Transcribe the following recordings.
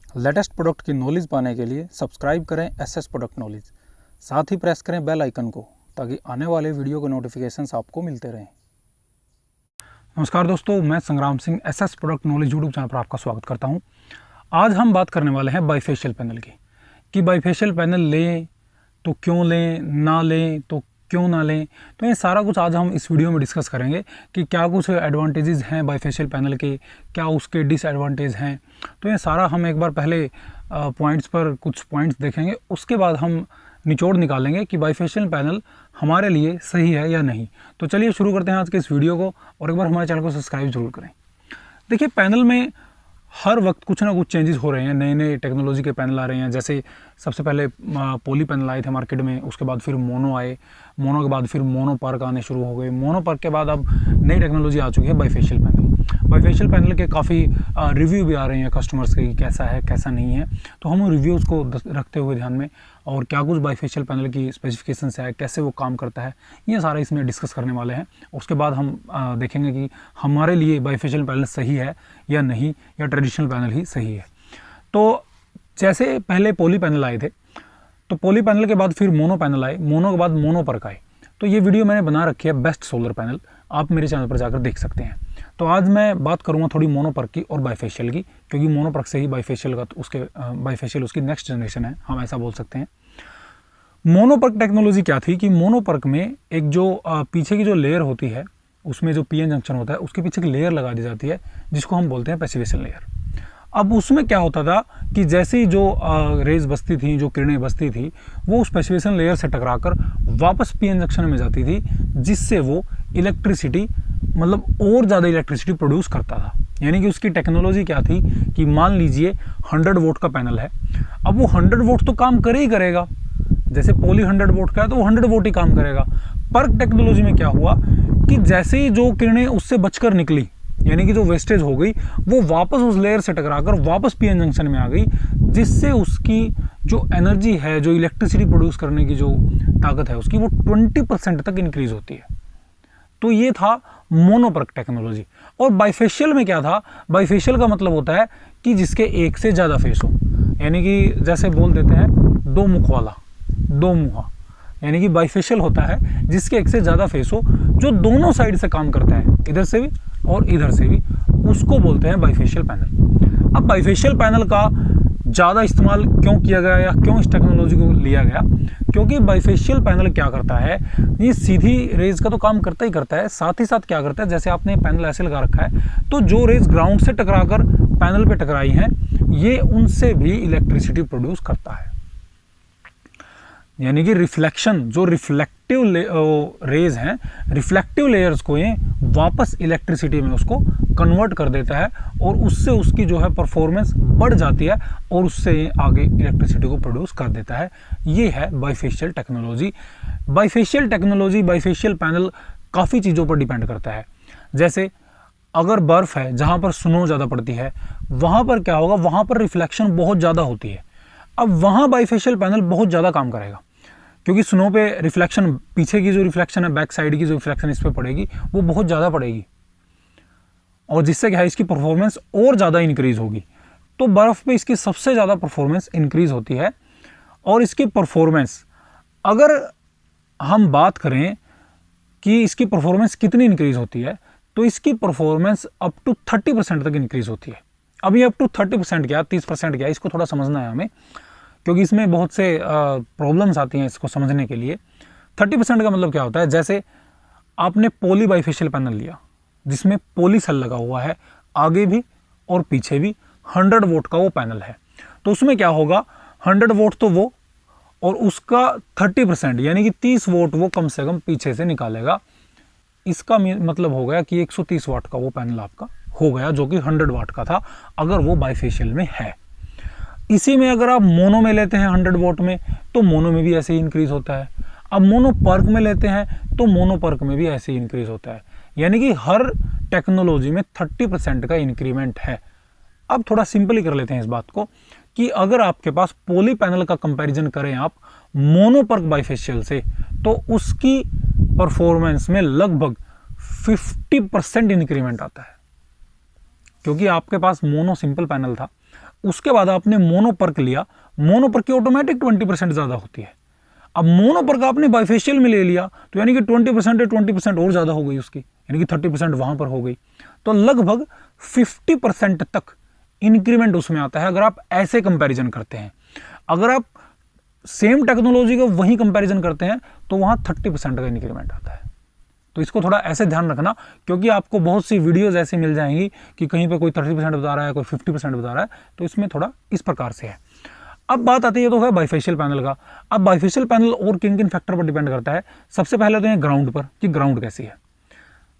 Latest product की knowledge पाने के लिए सब्सक्राइब करें एसएस प्रोडक्ट नॉलेज, साथ ही प्रेस करें बेल आइकन को ताकि आने वाले वीडियो के नोटिफिकेशंस आपको मिलते रहें। नमस्कार दोस्तों, मैं संग्राम Singh SS product knowledge YouTube channel पर आपका स्वागत करता हूं। आज हम बात करने वाले हैं बाइफेशियल पैनल की कि बाइफेशियल पैनल लें तो क्यों लें, ना लें तो क्यों ना लें। तो ये सारा कुछ आज हम इस वीडियो में डिस्कस करेंगे कि क्या कुछ एडवांटेजेस हैं बाइफेशियल पैनल के, क्या उसके डिसएडवांटेज हैं। तो ये सारा हम एक बार पहले पॉइंट्स पर कुछ पॉइंट्स देखेंगे, उसके बाद हम निचोड़ निकालेंगे कि बाइफेशियल पैनल हमारे लिए सही है या नहीं। तो चलिए शुरू करते हैं आज के इस वीडियो को, और एक बार हमारे चैनल को सब्सक्राइब जरूर करें। देखिए, पैनल में हर वक्त कुछ ना कुछ चेंजेस हो रहे हैं, नए नए टेक्नोलॉजी के पैनल आ रहे हैं। जैसे सबसे पहले पॉली पैनल आए थे मार्केट में, उसके बाद फिर मोनो आए, मोनो के बाद फिर मोनो पर्क आने शुरू हो गए, मोनो पर्क के बाद अब नई टेक्नोलॉजी आ चुकी है बाइफेशियल पैनल। बाइफेशियल पैनल के काफ़ी रिव्यू भी आ रहे हैं कस्टमर्स के, कैसा है कैसा नहीं है। तो हम रिव्यूज़ को रखते हुए ध्यान में, और क्या कुछ बाइफेशियल पैनल की स्पेसिफिकेशंस है, कैसे वो काम करता है, ये सारा इसमें डिस्कस करने वाले हैं। उसके बाद हम देखेंगे कि हमारे लिए बाइफेशियल पैनल सही है या नहीं, या ट्रेडिशनल पैनल ही सही है। तो जैसे पहले पॉली पैनल आए थे, तो पॉली पैनल के बाद फिर मोनो पैनल आए, मोनो के बाद मोनो पर्क आए। तो ये वीडियो मैंने बना रखी है बेस्ट सोलर पैनल, आप मेरे चैनल पर जाकर देख सकते हैं। तो आज मैं बात करूंगा थोड़ी मोनो पर्क की और बाइफेशियल की, क्योंकि मोनो पर्क से ही बाइफेशियल का उसके बाइफेशियल उसकी नेक्स्ट जनरेशन है, हम ऐसा बोल सकते हैं। मोनो पर्क टेक्नोलॉजी क्या थी कि मोनो पर्क में एक जो पीछे की जो लेयर होती है, उसमें जो पीएन जंक्शन होता है, उसके पीछे की लेयर लगा दी जाती है, जिसको हम बोलते हैं पैसिवेशन लेयर। अब उसमें क्या होता था कि जैसे ही जो रेज बसती थी, जो किरणें बसती थी, वो उस पैसिवेशन लेयर से टकराकर वापस पीएन जंक्शन में जाती थी, जिससे वो इलेक्ट्रिसिटी, मतलब और ज़्यादा इलेक्ट्रिसिटी प्रोड्यूस करता था। यानी कि उसकी टेक्नोलॉजी क्या थी कि मान लीजिए 100 वोल्ट का पैनल है, अब वो 100 वोल्ट तो काम करे ही करेगा। जैसे पोली 100 वोल्ट का है तो वो 100 वोल्ट ही काम करेगा। पर्क टेक्नोलॉजी में क्या हुआ कि जैसे ही जो किरणें उससे बचकर निकली, यानी कि जो वेस्टेज हो गई, वो वापस उस लेयर से टकराकर वापस पीएन जंक्शन में आ गई, जिससे उसकी जो एनर्जी है, जो इलेक्ट्रिसिटी प्रोड्यूस करने की जो ताकत है उसकी, वो 20% तक इंक्रीज होती है। तो ये था मोनोपर्क टेक्नोलॉजी। और बाइफेशियल में क्या था, बाइफेशियल का मतलब होता है कि जिसके एक से ज़्यादा फेस हो, यानी कि जैसे बोल देते हैं दो मुख वाला, दो मुहा, यानी कि बाइफेशियल होता है जिसके एक से ज़्यादा फेस हो, जो दोनों साइड से काम करता है, इधर से भी और इधर से भी, उसको बोलते हैं बाइफेशियल पैनल। अब बाइफेशियल पैनल का ज़्यादा इस्तेमाल क्यों किया गया या क्यों इस टेक्नोलॉजी को लिया गया, क्योंकि बाइफेशियल पैनल क्या करता है, ये सीधी रेज का तो काम करता ही करता है, साथ ही साथ क्या करता है, जैसे आपने पैनल ऐसे लगा रखा है, तो जो रेज ग्राउंड से टकराकर पैनल पे टकराई हैं, ये उनसे भी इलेक्ट्रिसिटी प्रोड्यूस करता है। यानी कि रिफ्लेक्शन, जो रिफ्लेक्टिव रेज हैं, रिफ्लेक्टिव लेयर्स को ये वापस इलेक्ट्रिसिटी में उसको कन्वर्ट कर देता है, और उससे उसकी जो है परफॉर्मेंस बढ़ जाती है, और उससे ये आगे इलेक्ट्रिसिटी को प्रोड्यूस कर देता है। ये है bifacial technology. Bifacial technology, bifacial panel काफ़ी चीज़ों पर डिपेंड करता है। जैसे अगर बर्फ़ है, जहाँ पर स्नो ज़्यादा पड़ती है, वहाँ पर क्या होगा, वहाँ पर रिफ्लेक्शन बहुत ज़्यादा होती है। अब वहाँ बाइफेशियल पैनल बहुत ज़्यादा काम करेगा, क्योंकि स्नो पे रिफ्लेक्शन, पीछे की जो रिफ्लेक्शन है, बैक साइड की जो रिफ्लेक्शन इस पर पड़ेगी, वो बहुत ज़्यादा पड़ेगी, और जिससे क्या है, इसकी परफॉर्मेंस और ज़्यादा इंक्रीज़ होगी। तो बर्फ़ पे इसकी सबसे ज़्यादा परफॉर्मेंस इंक्रीज़ होती है। और इसकी परफॉर्मेंस, अगर हम बात करें कि इसकी परफॉर्मेंस कितनी इंक्रीज़ होती है, तो इसकी परफॉर्मेंस अप टू 30% तक इंक्रीज़ होती है। अभी अप टू 30% क्या, 30% क्या, इसको थोड़ा समझना है हमें, क्योंकि इसमें बहुत से प्रॉब्लम्स आती हैं इसको समझने के लिए। 30% का मतलब क्या होता है, जैसे आपने पॉली बाइफेशियल पैनल लिया, जिसमें पॉली सेल लगा हुआ है, आगे भी और पीछे भी, 100 वोल्ट का वो पैनल है, तो उसमें क्या होगा, 100 वोल्ट तो वो, और उसका 30% यानी कि 30 वोल्ट वो कम से कम पीछे से निकालेगा। इसका मतलब हो गया कि 130 वाट का वो पैनल आपका हो गया, जो कि 100 वाट का था, अगर वो बाइफेशियल में है। इसी में अगर आप मोनो में लेते हैं 100 वोल्ट में, तो मोनो में भी ऐसे ही इंक्रीज होता है। अब मोनो पर्क में लेते हैं तो मोनो पर्क में भी ऐसे ही इंक्रीज होता है। यानी कि हर टेक्नोलॉजी में 30% का इंक्रीमेंट है। अब थोड़ा सिंपल ही कर लेते हैं इस बात को, कि अगर आपके पास पॉली पैनल का कंपैरिजन करें आप मोनो पर्क बाइफेशियल से, तो उसकी परफॉर्मेंस में लगभग 50% इंक्रीमेंट आता है। क्योंकि आपके पास मोनो सिंपल पैनल था, उसके बाद आपने मोनोपर्क लिया, मोनोपर्क की ऑटोमेटिक 20% ज़्यादा होती है। अब मोनोपर्क आपने बाइफेशियल में ले लिया तो यानी कि 20% 20% और ज़्यादा हो गई उसकी, यानी कि 30% वहाँ पर हो गई, तो लगभग 50% तक इंक्रीमेंट उसमें आता है अगर आप ऐसे कंपैरिजन करते हैं। अगर आप सेम टेक्नोलॉजी का वही कंपैरिजन करते हैं तो वहाँ 30% का इंक्रीमेंट आता है। तो इसको थोड़ा ऐसे ध्यान रखना, क्योंकि आपको बहुत सी वीडियोस ऐसे मिल जाएंगी कि कहीं पे कोई 30% बता रहा है, कोई 50% बता रहा है, तो इसमें थोड़ा इस प्रकार से है। अब बात आती है तो है बाइफेशियल पैनल का। अब बाइफेशियल पैनल और किन किन फैक्टर पर डिपेंड करता है। सबसे पहले तो है ग्राउंड पर, कि ग्राउंड कैसी है।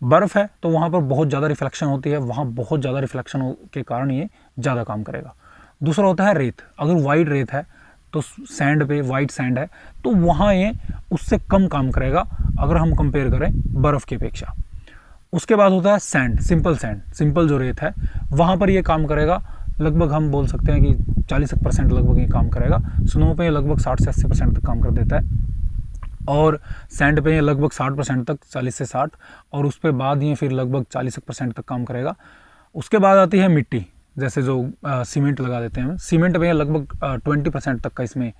बर्फ़ है तो वहाँ पर बहुत ज़्यादा रिफ्लेक्शन होती है, वहाँ बहुत ज़्यादा रिफ्लेक्शन के कारण ये ज़्यादा काम करेगा। दूसरा होता है रेत, अगर वाइट रेत है तो सैंड पे, वाइट सैंड है तो वहाँ ये उससे कम काम करेगा अगर हम कंपेयर करें बर्फ़ की अपेक्षा। उसके बाद होता है सैंड, सिंपल सैंड, सिंपल जो रेत है वहाँ पर ये काम करेगा, लगभग हम बोल सकते हैं कि 40% लगभग ये काम करेगा। स्नो पे लगभग 60 से 80% तक काम कर देता है, और सैंड पे ये लगभग 60% तक, 40 से 60, और उस पर बाद ये फिर लगभग 40% तक काम करेगा। उसके बाद आती है मिट्टी, जैसे जो सीमेंट लगा देते हैं, सीमेंट में लगभग 20% तक का इसमें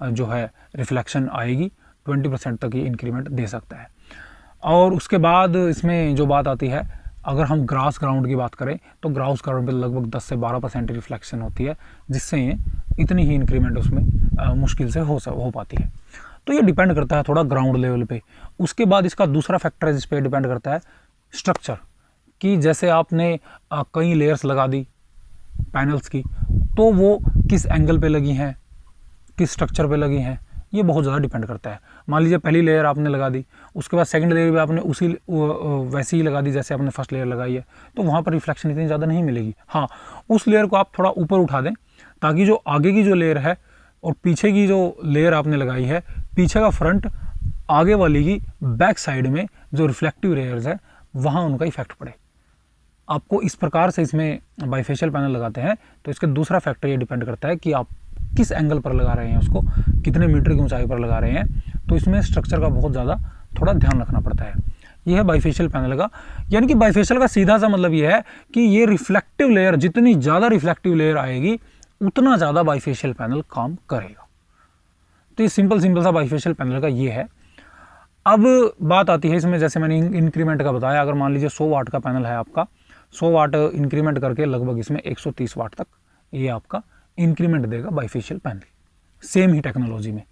जो है रिफ्लेक्शन आएगी, 20% तक ये इंक्रीमेंट दे सकता है। और उसके बाद इसमें जो बात आती है, अगर हम ग्रास ग्राउंड की बात करें तो ग्रास ग्राउंड पे लगभग 10 से 12% रिफ्लेक्शन होती है, जिससे ये इतनी ही इंक्रीमेंट उसमें मुश्किल से हो पाती है। तो ये डिपेंड करता है थोड़ा ग्राउंड लेवल पे। उसके बाद इसका दूसरा फैक्टर है जिस पे डिपेंड करता है स्ट्रक्चर, कि जैसे आपने कई लेयर्स लगा दी पैनल्स की, तो वो किस एंगल पे लगी हैं, किस स्ट्रक्चर पे लगी हैं, ये बहुत ज़्यादा डिपेंड करता है। मान लीजिए पहली लेयर आपने लगा दी, उसके बाद सेकंड लेयर भी आपने उसी वैसी ही लगा दी जैसे आपने फर्स्ट लेयर लगाई है, तो वहाँ पर रिफ्लेक्शन इतनी ज़्यादा नहीं मिलेगी। हाँ, उस लेयर को आप थोड़ा ऊपर उठा दें ताकि जो आगे की जो लेयर है और पीछे की जो लेयर आपने लगाई है, पीछे का फ्रंट, आगे वाली की बैक साइड में जो रिफ्लेक्टिव लेयर्स है वहाँ उनका इफेक्ट पड़े। आपको इस प्रकार से इसमें बाइफेशियल पैनल लगाते हैं तो इसका दूसरा फैक्टर ये डिपेंड करता है कि आप किस एंगल पर लगा रहे हैं, उसको कितने मीटर की ऊंचाई पर लगा रहे हैं, तो इसमें स्ट्रक्चर का बहुत ज़्यादा थोड़ा ध्यान रखना पड़ता है। यह है बाइफेशियल पैनल का, यानी कि बाइफेशियल का सीधा सा मतलब ये है कि ये रिफ्लेक्टिव लेयर, जितनी ज़्यादा रिफ्लेक्टिव लेयर आएगी उतना ज़्यादा बाइफेशियल पैनल काम करेगा। तो ये सिंपल सा बाइफेशियल पैनल का ये है। अब बात आती है इसमें, जैसे मैंने इंक्रीमेंट का बताया, अगर मान लीजिए 100 वाट का पैनल है आपका, 100 वाट इंक्रीमेंट करके लगभग इसमें 130 वाट तक ये आपका इंक्रीमेंट देगा बाइफेशियल पैनल, सेम ही टेक्नोलॉजी में।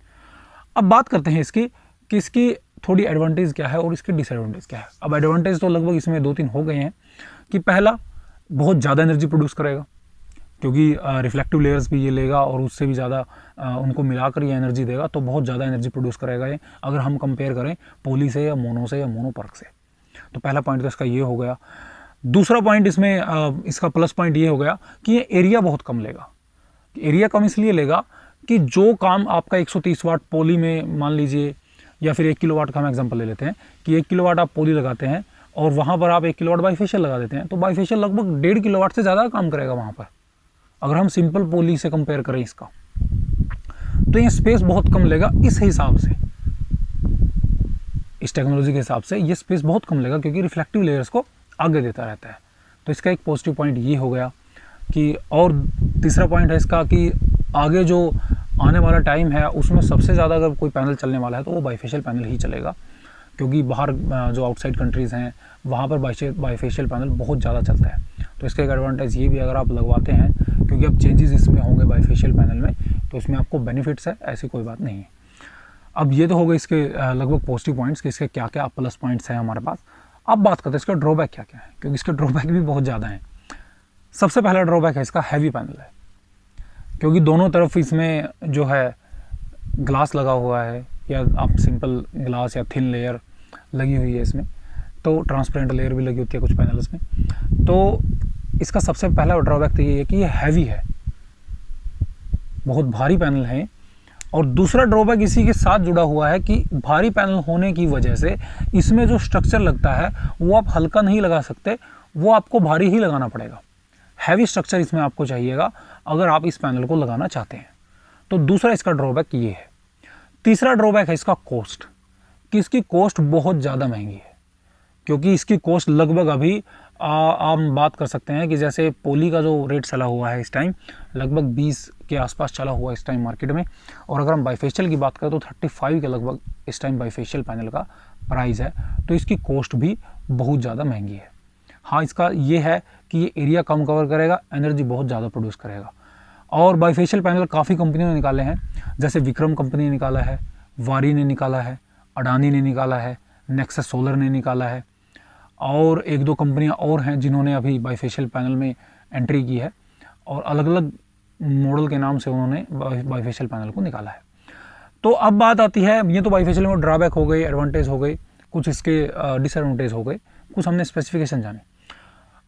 अब बात करते हैं इसकी कि इसकी थोड़ी एडवांटेज क्या है और इसकी डिसएडवांटेज क्या है। अब एडवांटेज तो लगभग इसमें 2-3 हो गए हैं कि पहला, बहुत ज़्यादा एनर्जी प्रोड्यूस करेगा, क्योंकि रिफ्लेक्टिव लेयर्स भी ये लेगा और उससे भी ज़्यादा उनको मिलाकर ये एनर्जी देगा, तो बहुत ज़्यादा एनर्जी प्रोड्यूस करेगा ये, अगर हम कंपेयर करें पॉली से या मोनो से या मोनोपर्क से। तो पहला पॉइंट तो इसका ये हो गया। दूसरा पॉइंट इसमें इसका प्लस पॉइंट ये हो गया कि ये एरिया बहुत कम लेगा। एरिया कम इसलिए लेगा कि जो काम आपका 130 वाट पॉली में, मान लीजिए, या फिर 1 किलोवाट का हम एग्जांपल ले लेते हैं कि 1 किलोवाट आप पॉली लगाते हैं और वहाँ पर आप 1 किलोवाट बाइफेशियल लगा देते हैं, तो बाइफेशियल लगभग 1.5 किलोवाट से ज़्यादा काम करेगा वहाँ पर, अगर हम सिंपल पॉली से कंपेयर करें इसका। तो ये स्पेस बहुत कम लेगा इस हिसाब से, इस टेक्नोलॉजी के हिसाब से ये स्पेस बहुत कम लेगा, क्योंकि रिफ्लेक्टिव लेयर्स को आगे देता रहता है। तो इसका एक पॉजिटिव पॉइंट ये हो गया कि, और तीसरा पॉइंट है इसका कि आगे जो आने वाला टाइम है उसमें सबसे ज़्यादा अगर कोई पैनल चलने वाला है तो वो बाइफेशियल पैनल ही चलेगा, क्योंकि बाहर जो आउटसाइड कंट्रीज़ हैं वहाँ पर बाइफेशियल पैनल बहुत ज़्यादा चलता है। तो इसका एक एडवांटेज ये भी, अगर आप लगवाते हैं, क्योंकि अब चेंजेस इसमें होंगे बाइफेशियल पैनल में, तो इसमें आपको बेनिफिट्स है, ऐसी कोई बात नहीं है। अब ये तो हो गए इसके लगभग पॉजिटिव पॉइंट्स कि इसके क्या क्या प्लस पॉइंट्स हैं हमारे पास। अब बात करते हैं इसका ड्रॉबैक क्या क्या है, क्योंकि इसके ड्रॉबैक भी बहुत ज़्यादा हैं। सबसे पहला ड्रॉबैक है इसका हैवी पैनल है, क्योंकि दोनों तरफ इसमें जो है ग्लास लगा हुआ है, या आप सिंपल ग्लास या थिन लेयर लगी हुई है इसमें, तो ट्रांसपेरेंट लेयर भी लगी होती है कुछ पैनल्स में। तो इसका सबसे पहला ड्रॉबैक तो ये है कि ये हैवी है, बहुत भारी पैनल है। और दूसरा ड्रॉबैक इसी के साथ जुड़ा हुआ है कि भारी पैनल होने की वजह से इसमें जो स्ट्रक्चर लगता है वो आप हल्का नहीं लगा सकते, वो आपको भारी ही लगाना पड़ेगा। हैवी स्ट्रक्चर इसमें आपको चाहिएगा अगर आप इस पैनल को लगाना चाहते हैं। तो दूसरा इसका ड्रॉबैक ये है। तीसरा ड्रॉबैक है इसका कॉस्ट, कि इसकी कॉस्ट बहुत ज़्यादा महंगी है, क्योंकि इसकी कॉस्ट लगभग अभी आप बात कर सकते हैं कि जैसे पोली का जो रेट चला हुआ है इस टाइम लगभग 20 के आसपास चला हुआ है इस टाइम मार्केट में, और अगर हम बाईफेशियल की बात करें तो 35 के लगभग इस टाइम बाईफेशियल पैनल का प्राइस है। तो इसकी कॉस्ट भी बहुत ज़्यादा महंगी है। हाँ, इसका ये है कि ये एरिया कम कवर करेगा, एनर्जी बहुत ज़्यादा प्रोड्यूस करेगा। और बाईफेशियल पैनल काफ़ी कंपनियों ने निकाले हैं, जैसे विक्रम कंपनी ने निकाला है, वारी ने निकाला है, अडानी ने निकाला है, नेक्सस सोलर ने निकाला है, और एक दो कंपनियां और हैं जिन्होंने अभी बाईफेशियल पैनल में एंट्री की है, और अलग अलग मॉडल के नाम से उन्होंने बाईफेशियल पैनल को निकाला है। तो अब बात आती है, ये तो बाईफेशियल में ड्रॉबैक हो गए, एडवांटेज हो गए, कुछ इसके डिसएडवांटेज हो गए, कुछ हमने स्पेसिफिकेशन जाने।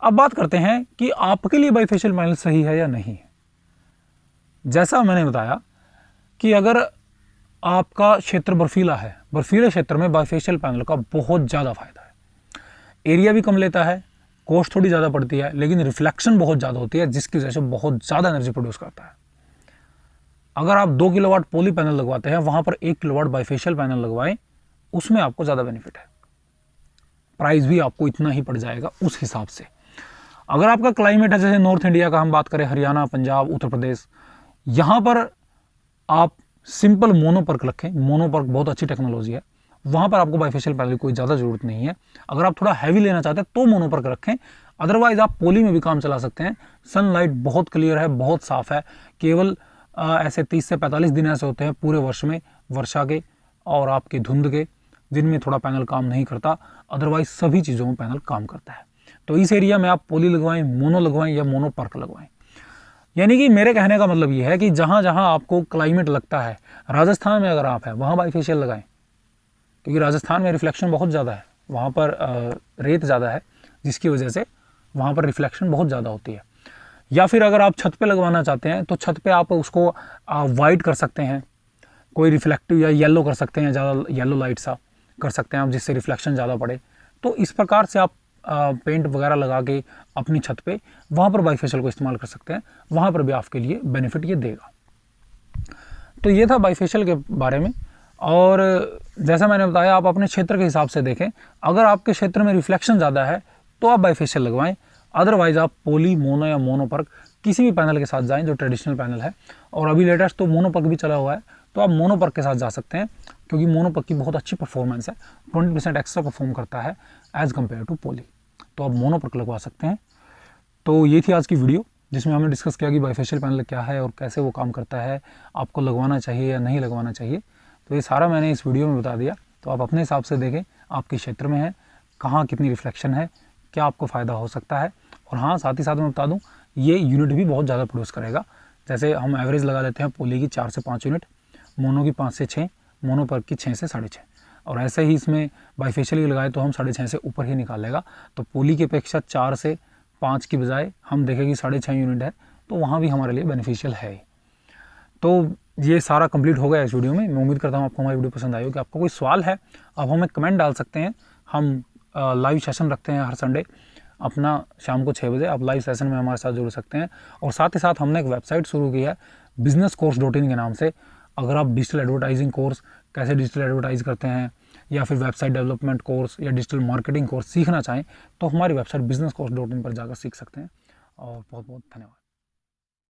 अब बात करते हैं कि आपके लिए बाईफेशियल पैनल सही है या नहीं है। जैसा मैंने बताया कि अगर आपका क्षेत्र बर्फीला है, बर्फीले क्षेत्र में बाईफेशियल पैनल का बहुत ज़्यादा फायदा है। एरिया भी कम लेता है, कॉस्ट थोड़ी ज़्यादा पड़ती है, लेकिन रिफ्लेक्शन बहुत ज़्यादा होती है, जिसकी वजह से बहुत ज़्यादा एनर्जी प्रोड्यूस करता है। अगर आप 2 किलोवाट पोली पैनल लगवाते हैं, वहाँ पर 1 किलोवाट बाईफेशियल पैनल लगवाएं, उसमें आपको ज़्यादा बेनिफिट है। प्राइस भी आपको इतना ही पड़ जाएगा उस हिसाब से। अगर आपका क्लाइमेट है, जैसे नॉर्थ इंडिया का हम बात करें, हरियाणा, पंजाब, उत्तर प्रदेश, यहाँ पर आप सिंपल मोनोपर्क रखें। मोनोपर्क बहुत अच्छी टेक्नोलॉजी है, वहाँ पर आपको बाईफेशियल पैनल की कोई ज़्यादा ज़रूरत नहीं है। अगर आप थोड़ा हैवी लेना चाहते हैं तो मोनोपर्क रखें, अदरवाइज आप पोली में भी काम चला सकते हैं। सनलाइट बहुत क्लियर है, बहुत साफ़ है। केवल ऐसे 30 से 45 दिन ऐसे होते हैं पूरे वर्ष में, वर्षा के और आपकी धुंध के, जिनमें थोड़ा पैनल काम नहीं करता, अदरवाइज सभी चीज़ों में पैनल काम करता है। तो इस एरिया में आप पोली लगवाएं, मोनो लगवाएं या मोनोपर्क लगवाएं। यानी कि मेरे कहने का मतलब ये है कि जहाँ जहाँ आपको क्लाइमेट लगता है, राजस्थान में अगर आप हैं वहाँ बाईफेशियल लगाएं, क्योंकि राजस्थान में रिफ्लेक्शन बहुत ज़्यादा है, वहाँ पर रेत ज़्यादा है, जिसकी वजह से वहाँ पर रिफ्लेक्शन बहुत ज़्यादा होती है। या फिर अगर आप छत पे लगवाना चाहते हैं तो छत पे आप उसको वाइट कर सकते हैं, कोई रिफ्लेक्टिव या येलो कर सकते हैं, ज़्यादा येलो लाइट सा कर सकते हैं आप, जिससे रिफ्लेक्शन ज़्यादा पड़े। तो इस प्रकार से आप पेंट वगैरह लगा के अपनी छत पे वहाँ पर बाईफेशियल को इस्तेमाल कर सकते हैं, वहाँ पर भी आपके लिए बेनिफिट ये देगा। तो ये था बाईफेशियल के बारे में। और जैसा मैंने बताया, आप अपने क्षेत्र के हिसाब से देखें। अगर आपके क्षेत्र में रिफ्लेक्शन ज़्यादा है तो आप बाईफेशियल लगवाएं, अदरवाइज आप पोली, मोनो या मोनोपर्क किसी भी पैनल के साथ जाएं जो ट्रेडिशनल पैनल है। और अभी लेटेस्ट तो मोनोपर्क भी चला हुआ है, तो आप मोनोपर्क के साथ जा सकते हैं, क्योंकि मोनोपर्क की बहुत अच्छी परफॉर्मेंस है, 20% एक्स्ट्रा परफॉर्म करता है एज़ कम्पेयर टू पोली। तो आप मोनोपर्क लगवा सकते हैं। तो ये थी आज की वीडियो, जिसमें हमने डिस्कस किया कि बाईफेशियल पैनल क्या है और कैसे वो काम करता है, आपको लगवाना चाहिए या नहीं लगवाना चाहिए। तो ये सारा मैंने इस वीडियो में बता दिया। तो आप अपने हिसाब से देखें, आपके क्षेत्र में है, कहाँ कितनी रिफ्लेक्शन है, क्या आपको फ़ायदा हो सकता है। और हाँ, साथ ही साथ मैं बता दूँ, ये यूनिट भी बहुत ज़्यादा प्रोड्यूस करेगा। जैसे हम एवरेज लगा लेते हैं पोली की 4 से 5 यूनिट, मोनो की 5 से 6, मोनोपर्क की 6 से 6.5, और ऐसे ही इसमें बाईफेशियल की लगाए तो हम 6.5 से ऊपर ही निकालेगा। तो पोली की अपेक्षा 4 से 5 की बजाय हम देखें कि 6.5 यूनिट है, तो वहाँ भी हमारे लिए बेनिफिशियल है। तो ये सारा कंप्लीट हो गया इस वीडियो में। मैं उम्मीद करता हूँ आपको हमारी वीडियो पसंद आई हो। कि आपका कोई सवाल है आप हमें कमेंट डाल सकते हैं। हम लाइव सेशन रखते हैं हर संडे अपना शाम को 6 बजे, आप लाइव सेशन में हमारे साथ जुड़ सकते हैं। और साथ ही साथ हमने एक वेबसाइट शुरू की है businesscourse.in के नाम से। अगर आप डिजिटल एडवर्टाइजिंग कोर्स, कैसे डिजिटल एडवर्टाइज करते हैं, या फिर वेबसाइट डेवलपमेंट कोर्स या डिजिटल मार्केटिंग कोर्स सीखना चाहें, तो हमारी वेबसाइट businesscourse.in पर जाकर सीख सकते हैं। और बहुत बहुत धन्यवाद।